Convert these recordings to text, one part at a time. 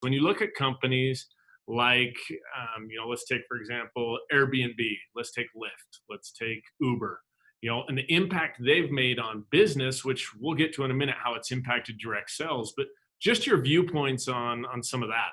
When you look at companies like, let's take, for example, Airbnb, let's take Lyft, let's take Uber, and the impact they've made on business, which we'll get to in a minute, how it's impacted direct sales, but just your viewpoints on some of that.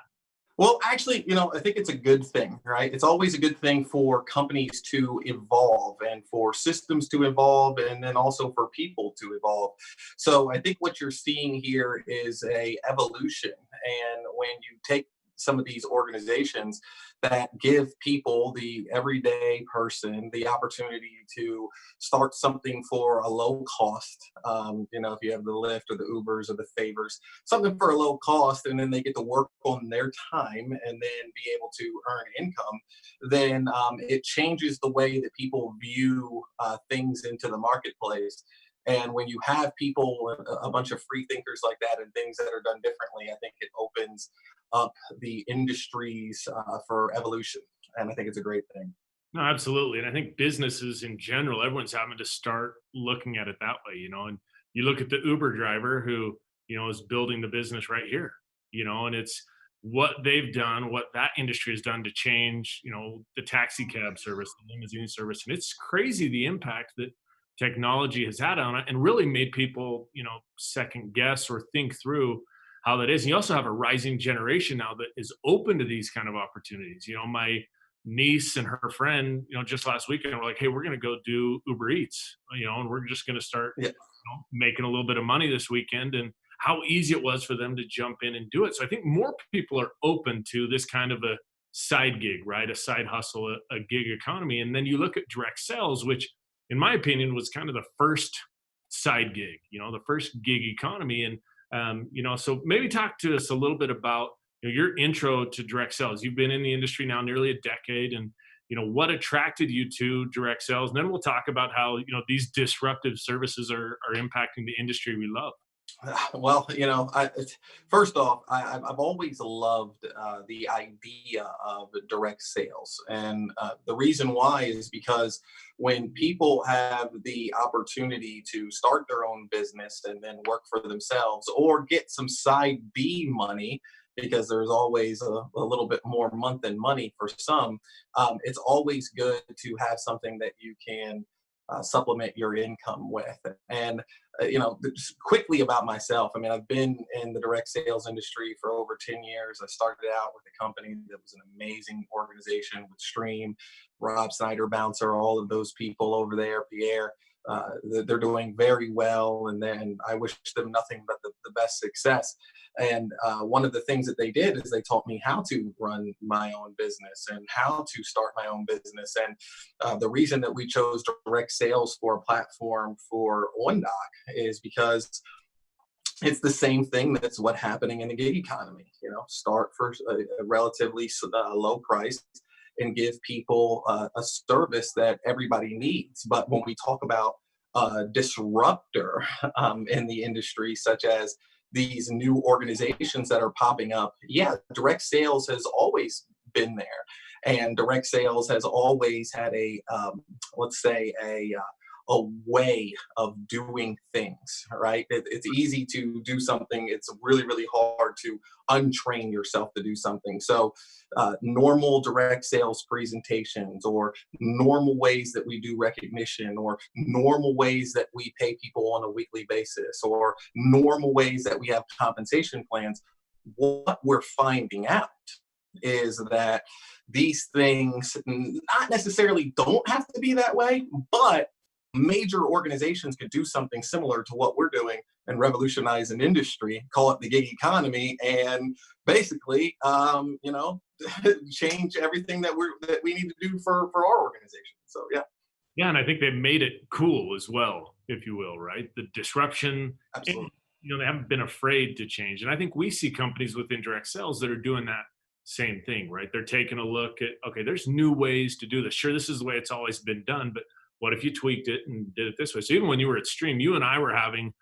Well, actually, I think it's a good thing, right? It's always a good thing for companies to evolve and for systems to evolve and then also for people to evolve. So I think what you're seeing here is a evolution. And when you take some of these organizations that give people, the everyday person, the opportunity to start something for a low cost, if you have the Lyft or the Ubers or the Favors, something for a low cost, and then they get to work on their time and then be able to earn income, then it changes the way that people view things into the marketplace. And when you have people, a bunch of free thinkers like that and things that are done differently, I think it opens up the industries for evolution. And I think it's a great thing. No, absolutely. And I think businesses in general, everyone's having to start looking at it that way. And you look at the Uber driver who, is building the business right here, and it's what they've done, what that industry has done to change, the taxi cab service, the limousine service. And it's crazy the impact that technology has had on it and really made people, second guess or think through how that is. And you also have a rising generation now that is open to these kind of opportunities. My niece and her friend, just last weekend were like, hey, we're going to go do Uber Eats, and we're just going to start Yeah. making a little bit of money this weekend, and how easy it was for them to jump in and do it. So I think more people are open to this kind of a side gig, right? A side hustle, a gig economy. And then you look at direct sales, which in my opinion was kind of the first side gig, the first gig economy. And, so maybe talk to us a little bit about your intro to direct sales. You've been in the industry now nearly a decade, and what attracted you to direct sales. And then we'll talk about how these disruptive services are impacting the industry we love. Well, first off, I've always loved the idea of direct sales. And the reason why is because when people have the opportunity to start their own business and then work for themselves or get some side B money, because there's always a little bit more month than money for some, it's always good to have something that you can supplement your income with. And just quickly about myself, I mean, I've been in the direct sales industry for over 10 years. I started out with a company that was an amazing organization with Stream, Rob Snyder, Bouncer, all of those people over there, Pierre. They're doing very well, and then I wish them nothing but the best success. And one of the things that they did is they taught me how to run my own business and how to start my own business. And the reason that we chose direct sales for a platform for OnDoc is because it's the same thing that's what's happening in the gig economy. Start for a relatively low price and give people a service that everybody needs. But when we talk about disruptor in the industry, such as these new organizations that are popping up, yeah, direct sales has always been there. And direct sales has always had let's say, a way of doing things, right? It's easy to do something. It's really, really hard to untrain yourself to do something. So normal direct sales presentations, or normal ways that we do recognition, or normal ways that we pay people on a weekly basis, or normal ways that we have compensation plans, what we're finding out is that these things not necessarily don't have to be that way, but major organizations could do something similar to what we're doing and revolutionize an industry, call it the gig economy, and basically, change everything that we need to do for our organization. So, yeah. Yeah, and I think they made it cool as well, if you will, right? The disruption, Absolutely. and, they haven't been afraid to change. And I think we see companies within direct sales that are doing that same thing, right? They're taking a look at, okay, there's new ways to do this. Sure, this is the way it's always been done, but what if you tweaked it and did it this way? So even when you were at Stream, you and I were having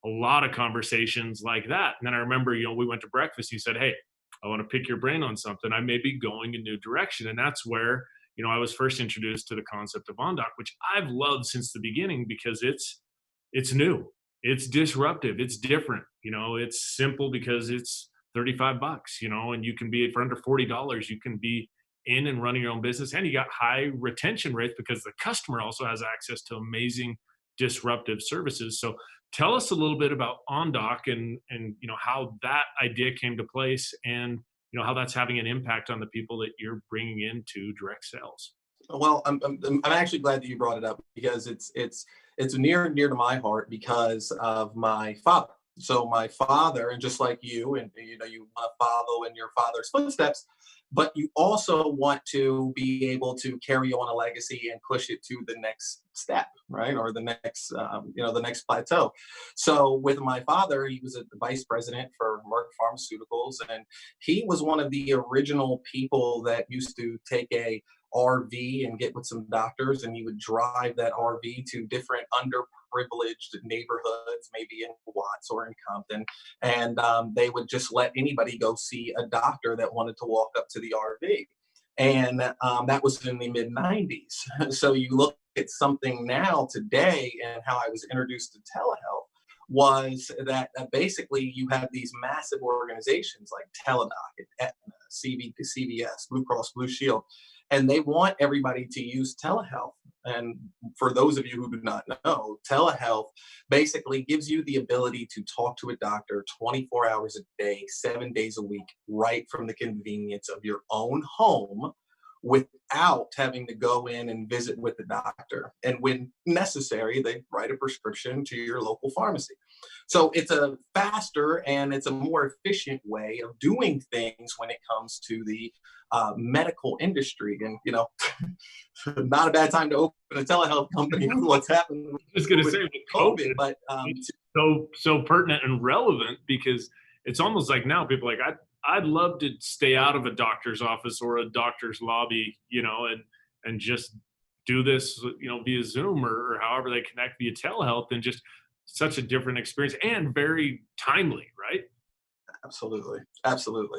a lot of conversations like that. And then I remember, we went to breakfast. You said, hey, I want to pick your brain on something. I may be going a new direction. And that's where, I was first introduced to the concept of OnDoc, which I've loved since the beginning because it's new, it's disruptive, it's different. It's simple because it's $35, and you can be for under $40, you can be in and running your own business, and you got high retention rates because the customer also has access to amazing disruptive services. So tell us a little bit about OnDoc and how that idea came to place, and how that's having an impact on the people that you're bringing into direct sales. Well, I'm actually glad that you brought it up because it's near and dear to my heart because of my father. So my father, and just like you, and you want to follow in your father's footsteps, but you also want to be able to carry on a legacy and push it to the next step, right, or the next the next plateau. So with my father, he was a vice president for Merck Pharmaceuticals, and he was one of the original people that used to take a RV and get with some doctors, and he would drive that RV to different underprivileged neighborhoods, maybe in Watts or in Compton, and they would just let anybody go see a doctor that wanted to walk up to the RV. And that was in the mid 90s. So you look at something now today, and how I was introduced to telehealth was that basically you have these massive organizations like Teladoc and Aetna, CVS, Blue Cross Blue Shield, and they want everybody to use telehealth. And for those of you who do not know, telehealth basically gives you the ability to talk to a doctor 24 hours a day, 7 days a week, right from the convenience of your own home without having to go in and visit with the doctor. And when necessary, they write a prescription to your local pharmacy. So it's a faster and it's a more efficient way of doing things when it comes to the medical industry. And, not a bad time to open a telehealth company with what's happened I was going to with say with COVID, COVID, but it's so pertinent and relevant because it's almost like now people are like I'd love to stay out of a doctor's office or a doctor's lobby, and just do this, via Zoom or however they connect via telehealth, and just such a different experience and very timely, right? absolutely, absolutely.